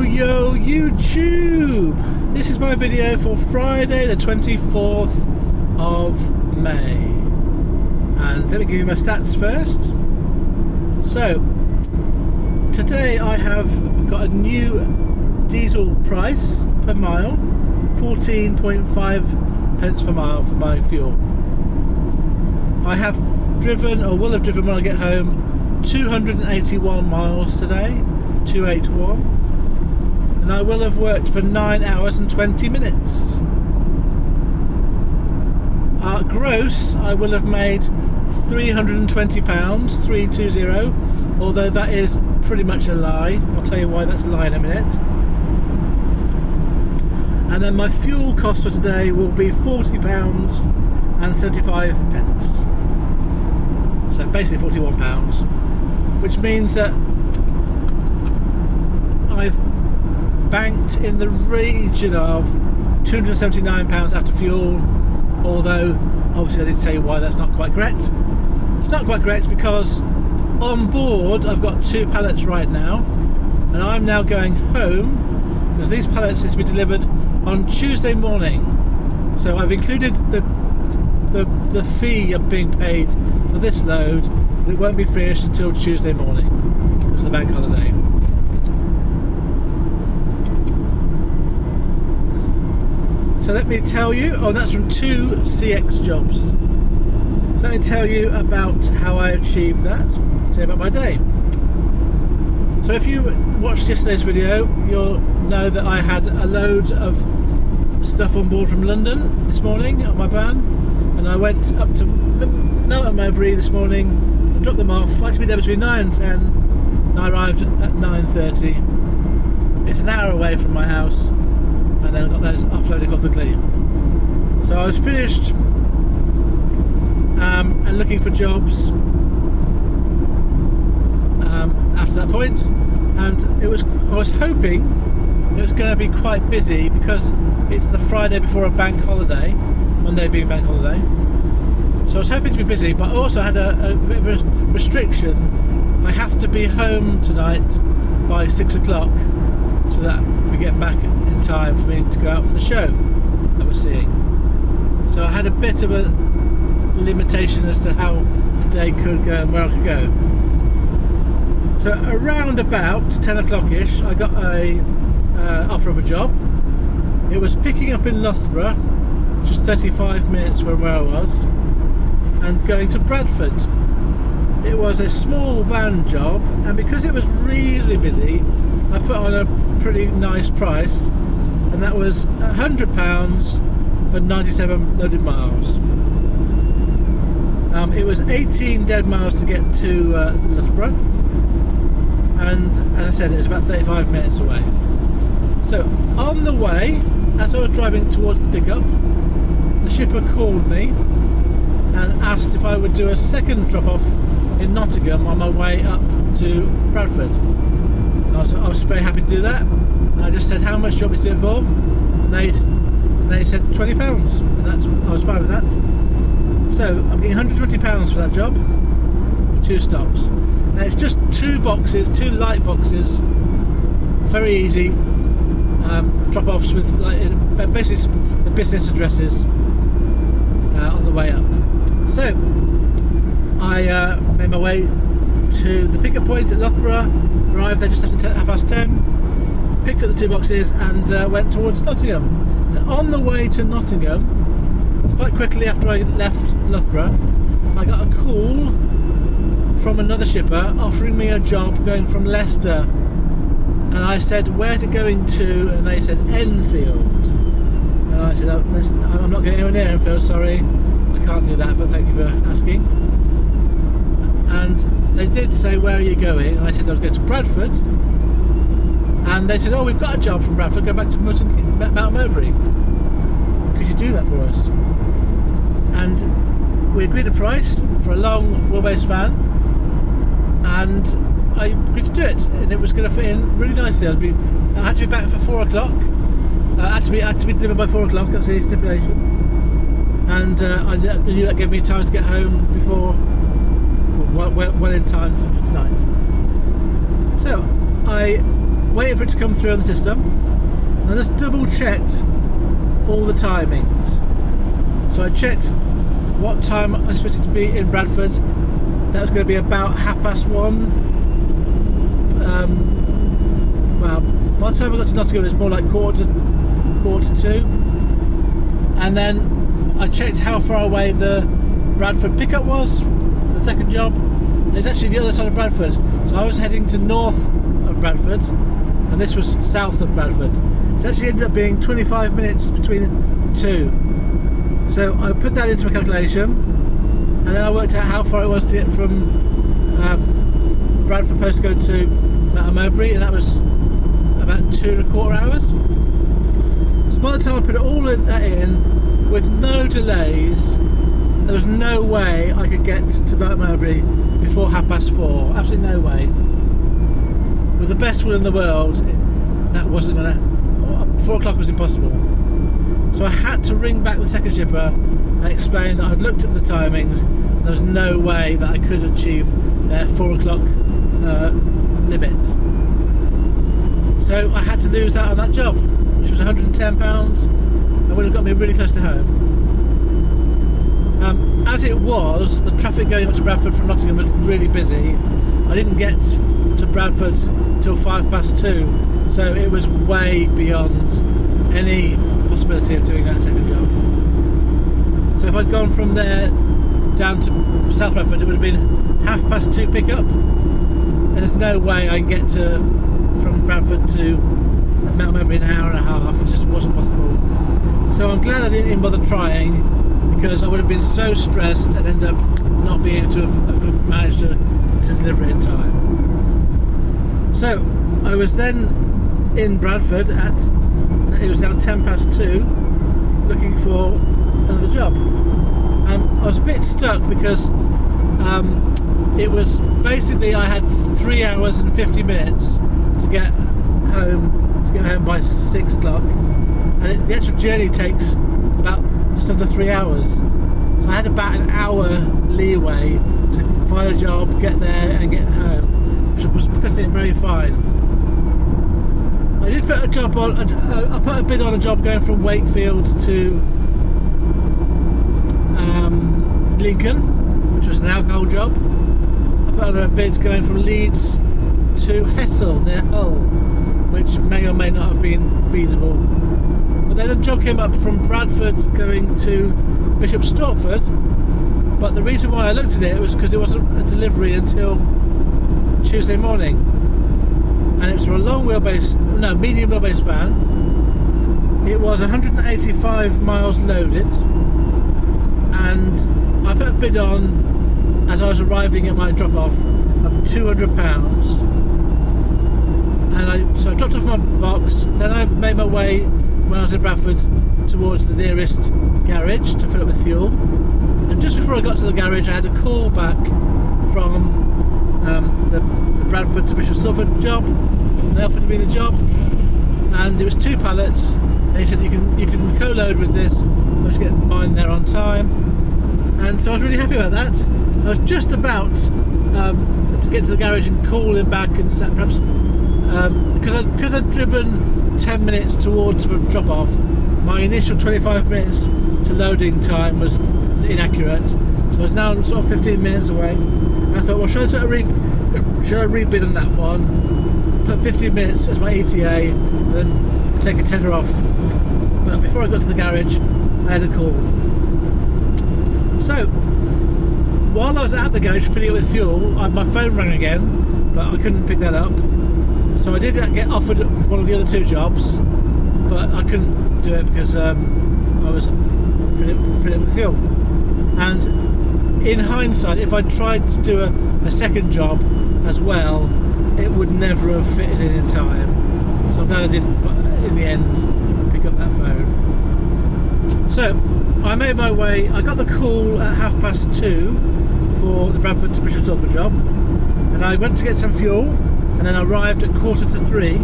Yo YouTube! This is my video for Friday the 24th of May, and let me give you my stats first. So today I have got a new diesel price per mile, 14.5 pence per mile for my fuel. I have driven, or will have driven when I get home, 281 miles today, 281. And I will have worked for 9 hours and 20 minutes. Gross, I will have made £320, 320, although that is pretty much a lie. I'll tell you why that's a lie in a minute. And then my fuel cost for today will be £40 and 75 pence. So basically £41, which means that I've banked in the region of £279 after fuel, although obviously I did tell you why that's not quite correct. It's not quite correct because on board I've got 2 pallets right now, and I'm now going home because these pallets need to be delivered on Tuesday morning. So I've included the fee of being paid for this load, but it won't be finished until Tuesday morning because of the bank holiday. So let me tell you, that's from 2 CX jobs. So let me tell you about how I achieved that, tell you about my day. So if you watched yesterday's video, you'll know that I had a load of stuff on board from London this morning on my van, and I went up to Melton Mowbray this morning and dropped them off. I had to be there between 9 and 10, and I arrived at 9:30. It's an hour away from my house, and then I got those offloaded quite quickly. So I was finished and looking for jobs after that point, and I was hoping it was going to be quite busy because it's the Friday before a bank holiday, Monday being bank holiday. So I was hoping to be busy, but I also had a bit of a restriction. I have to be home tonight by 6 o'clock so that we get back in time for me to go out for the show that we're seeing. So I had a bit of a limitation as to how today could go and where I could go. So around about 10 o'clock-ish, I got a offer of a job. It was picking up in Loughborough, which is 35 minutes from where I was, and going to Bradford. It was a small van job, and because it was reasonably busy, I put on a pretty nice price, and that was £100 for 97 loaded miles. It was 18 dead miles to get to Loughborough, and as I said, it was about 35 minutes away. So on the way, as I was driving towards the pickup, the shipper called me and asked if I would do a second drop-off in Nottingham on my way up to Bradford. I was very happy to do that, and I just said, how much do you want me to do it for? And they said £20, and I was fine with that. So I'm getting £120 for that job for 2 stops, and it's just 2 boxes, 2 light boxes, very easy drop-offs with basically the business addresses on the way up. So I made my way to the pickup point at Loughborough, arrived there just after 10:30, picked up the 2 boxes and went towards Nottingham. And on the way to Nottingham, quite quickly after I left Loughborough, I got a call from another shipper offering me a job going from Leicester, and I said, where's it going to? And they said Enfield, and I said, oh, I'm not getting anywhere near Enfield, sorry, I can't do that, but thank you for asking. And they did say, where are you going? And I said I was going to Bradford, and they said, oh, we've got a job from Bradford, go back to Melton Mowbray, could you do that for us? And we agreed a price for a long wheelbase van, and I agreed to do it, and it was going to fit in really nicely. I had to be back for 4 o'clock. I had to be delivered by 4 o'clock. That's the stipulation, and I knew that gave me time to get home before, well in time for tonight. So I waited for it to come through on the system, and I just double checked all the timings. So I checked what time I was supposed to be in Bradford. That was going to be about 1:30. Well, by the time I got to Nottingham, it was more like quarter to 2. And then I checked how far away the Bradford pickup was, the second job. And it's actually the other side of Bradford. So I was heading to north of Bradford, and this was south of Bradford. So it actually ended up being 25 minutes between the two. So I put that into my calculation, and then I worked out how far it was to get from Bradford postcode to Mount Mowbray, and that was about 2.25 hours. So by the time I put all of that in, with no delays, there was no way I could get to Mount Mowbray before 4:30. Absolutely no way. With the best will in the world, that wasn't going to... 4 o'clock was impossible. So I had to ring back the second shipper and explain that I'd looked at the timings and there was no way that I could achieve their 4 o'clock limit. So I had to lose out on that job, which was £110 and would have got me really close to home. As it was, the traffic going up to Bradford from Nottingham was really busy. I didn't get to Bradford till 2:05, so it was way beyond any possibility of doing that second job. So if I'd gone from there down to South Bradford, it would have been 2:30 pickup, and there's no way I can get from Bradford to Mount Mowbray in an hour and a half. It just wasn't possible. So I'm glad I didn't even bother trying, because I would have been so stressed and end up not being able to have managed to deliver it in time. So I was then in Bradford it was now 2:10 looking for another job. I was a bit stuck because it was basically I had 3 hours and 50 minutes to get home by 6 o'clock, and the actual journey takes about just under 3 hours. So I had about an hour leeway to find a job, get there and get home, which was progressing very fine. I did put a job on. I put a bid on a job going from Wakefield to Lincoln, which was an alcohol job. I put on a bid going from Leeds to Hessel near Hull, which may or may not have been feasible. But then a job came up from Bradford going to Bishop Stortford. But the reason why I looked at it was because it wasn't a delivery until Tuesday morning. And it was for a medium wheelbase van. It was 185 miles loaded, and I put a bid on as I was arriving at my drop-off of £200. And so I dropped off my box. Then I made my way, when I was in Bradford, towards the nearest garage to fill up with fuel. And just before I got to the garage, I had a call back from the Bradford to Bishop Stortford job. They offered me the job, and it was 2 pallets, and he said you can co-load with this. I'll just get mine there on time, and so I was really happy about that. I was just about to get to the garage and call him back and perhaps because I'd driven 10 minutes towards a drop off. My initial 25 minutes to loading time was inaccurate, so I was now sort of 15 minutes away. And I thought, well, should I rebid on that one? Put 15 minutes as my ETA, and then take a tenner off. But before I got to the garage, I had a call. So while I was at the garage filling it with fuel, my phone rang again, but I couldn't pick that up. So I did get offered one of the other 2 jobs, but I couldn't do it because I was filling it with fuel. And in hindsight, if I tried to do a second job as well, it would never have fitted in time. So I'm glad I didn't, in the end, pick up that phone. So I made my way. I got the call at 2:30 for the Bradford to Bishop Stortford job, and I went to get some fuel, and then arrived at 2:45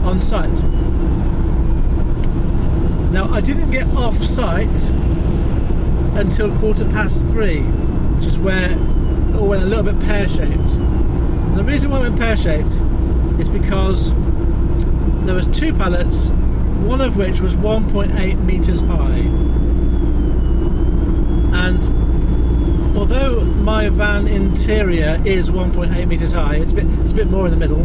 on site. Now I didn't get off site until 3:15, which is where it all went a little bit pear-shaped. And the reason why I went pear-shaped is because there was 2 pallets, one of which was 1.8 meters high. And although my van interior is 1.8 meters high, it's a bit more in the middle.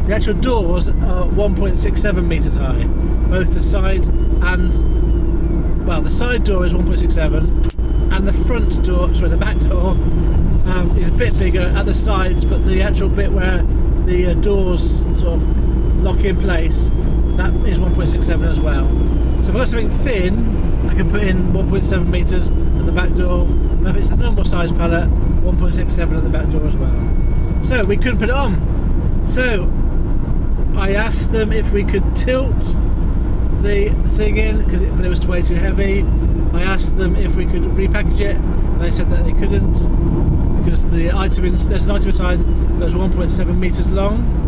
The actual doors are 1.67 meters high, both the side and, well, the side door is 1.67, and the front door, the back door, is a bit bigger at the sides, but the actual bit where the doors sort of lock in place, that is 1.67 as well. So if I've got something thin, I can put in 1.7 meters at the back door. But if it's the normal size pallet, 1.67 at the back door as well. So we couldn't put it on. So I asked them if we could tilt the thing in, but it was way too heavy. I asked them if we could repackage it, and they said that they couldn't, because there's an item inside that was 1.7 meters long.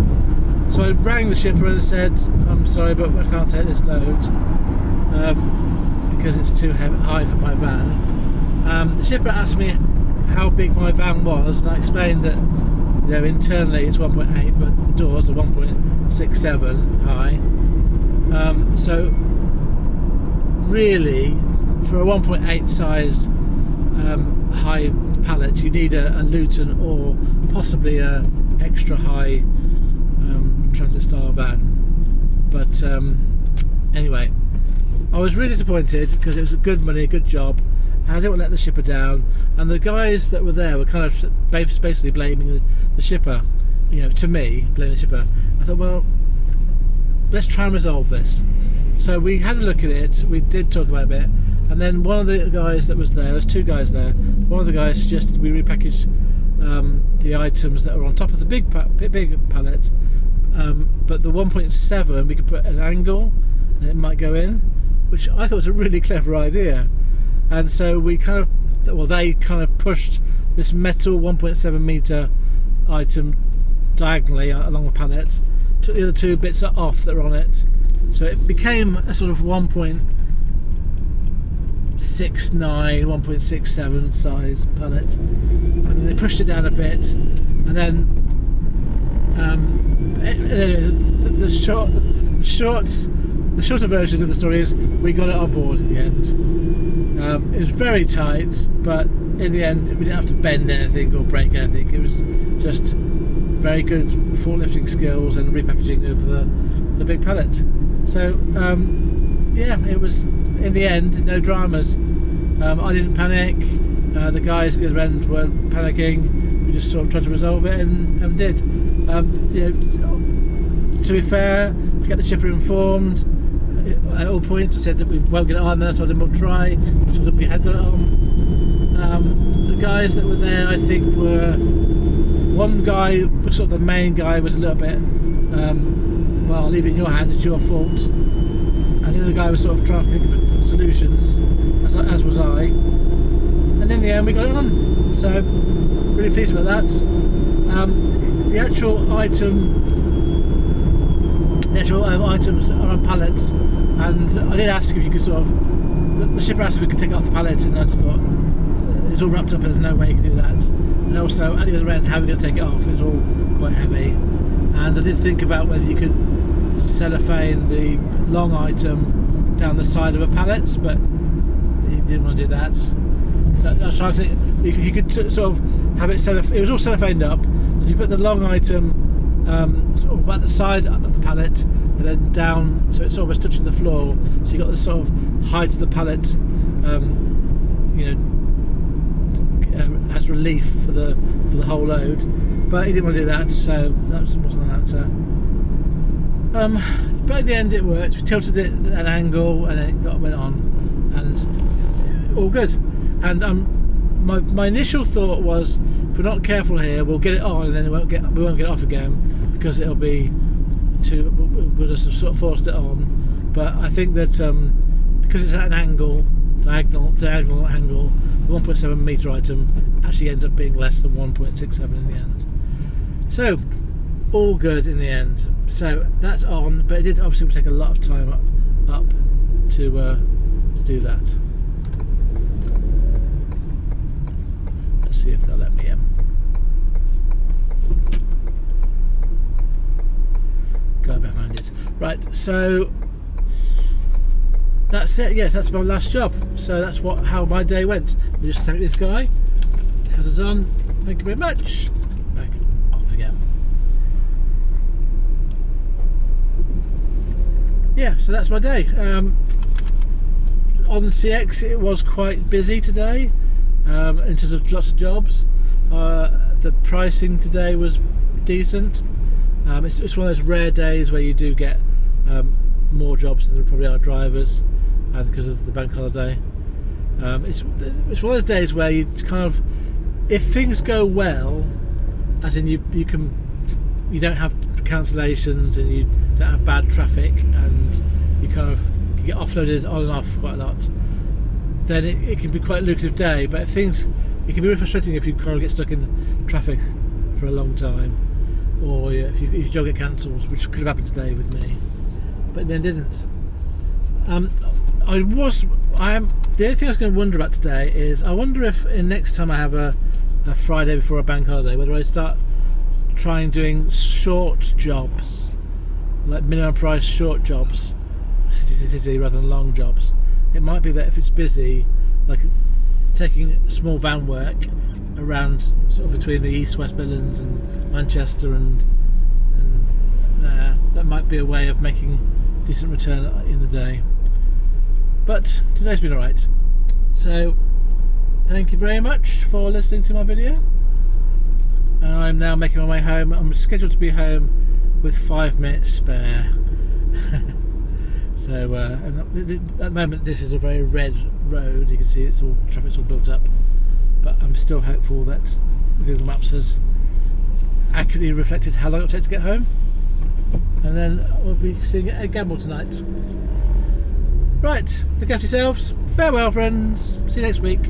So I rang the shipper and said, I'm sorry, but I can't take this load because it's too high for my van. The shipper asked me how big my van was, and I explained that, you know, internally it's 1.8, but the doors are 1.67 high. So really, for a 1.8 size high pallet, you need a Luton or possibly a extra high transit style van. But anyway, I was really disappointed because it was a good money, a good job, and I didn't want to let the shipper down. And the guys that were there were kind of basically blaming the shipper, you know, to me, blaming the shipper. I thought, well, let's try and resolve this. So we had a look at it, we did talk about it a bit, and then one of the guys that was there's 2 guys there, one of the guys suggested we repackage the items that are on top of the big pallet, but the 1.7 we could put at an angle and it might go in, which I thought was a really clever idea. And so they kind of pushed this metal 1.7 meter item diagonally along the pallet, took the other 2 bits off that were on it, so it became a sort of 1.69, 1.67 size pallet. And then they pushed it down a bit, and then the shorter version of the story is we got it on board in the end. It was very tight, but in the end we didn't have to bend anything or break anything. It was just very good forklifting skills and repackaging of the big pallet. So yeah, it was, in the end, no dramas. I didn't panic. The guys at the other end weren't panicking. We just sort of tried to resolve it and did. You know, to be fair, I kept the shipper informed at all points. I said that we won't get it on, then I told him we'll try. I told him we had got it on. The guys that were there, I think, were, one guy, sort of the main guy, was a little bit, well, I'll leave it in your hands, it's your fault. And the other guy was sort of trying to think of solutions, as was I. And in the end we got it on, so really pleased about that. The actual items are on pallets, and I did ask if you could sort of, the shipper asked if we could take it off the pallet, and I just thought it's all wrapped up and there's no way you can do that. And also at the other end, how are we going to take it off? It's all quite heavy, and I did think about whether you could cellophane the long item down the side of a pallet, but he didn't want to do that. So I was trying to think if you could sort of have it it was all cellophaned up, so you put the long item sort of at the side of the pallet and then down, so it's almost touching the floor, so you got the sort of height of the pallet, you know, as relief for the whole load. But he didn't want to do that, so that wasn't an answer. But in the end it worked. We tilted it at an angle and it went on, and all good. And my initial thought was, if we're not careful here, we'll get it on and then we won't get it off again, because it'll be we'll just sort of forced it on. But I think that because it's at an angle, diagonal angle, the 1.7 meter item actually ends up being less than 1.67 in the end. So all good in the end. So that's on, but it did obviously take a lot of time up to do that. Let's see if they'll let me in. The guy behind it. Right, so that's it. Yes, that's my last job. So that's how my day went. Let me just thank this guy. Hazards on. Thank you very much. Back off again. Yeah, so that's my day. On CX, it was quite busy today in terms of lots of jobs. The pricing today was decent. It's one of those rare days where you do get more jobs than there probably are drivers, and because of the bank holiday. It's one of those days where you kind of, if things go well, as in you don't have cancellations and you don't have bad traffic and you kind of get offloaded on and off quite a lot, then it can be quite a lucrative day. But it can be really frustrating if you kind of get stuck in traffic for a long time, or if your job get cancelled, which could have happened today with me, but then didn't. The only thing I was going to wonder about today is, I wonder if next time I have a Friday before a bank holiday, whether I start trying doing short jobs, like minimum price short jobs, city to city, rather than long jobs. It might be that if it's busy, like taking small van work around sort of between the East West Midlands and Manchester and that might be a way of making decent return in the day. But today's been alright. So thank you very much for listening to my video. And I'm now making my way home. I'm scheduled to be home with 5 minutes spare. So and at the moment this is a very red road. You can see traffic's all built up. But I'm still hopeful that Google Maps has accurately reflected how long it'll take to get home. And then we'll be seeing it at Gamble tonight. Right, look after yourselves. Farewell, friends. See you next week.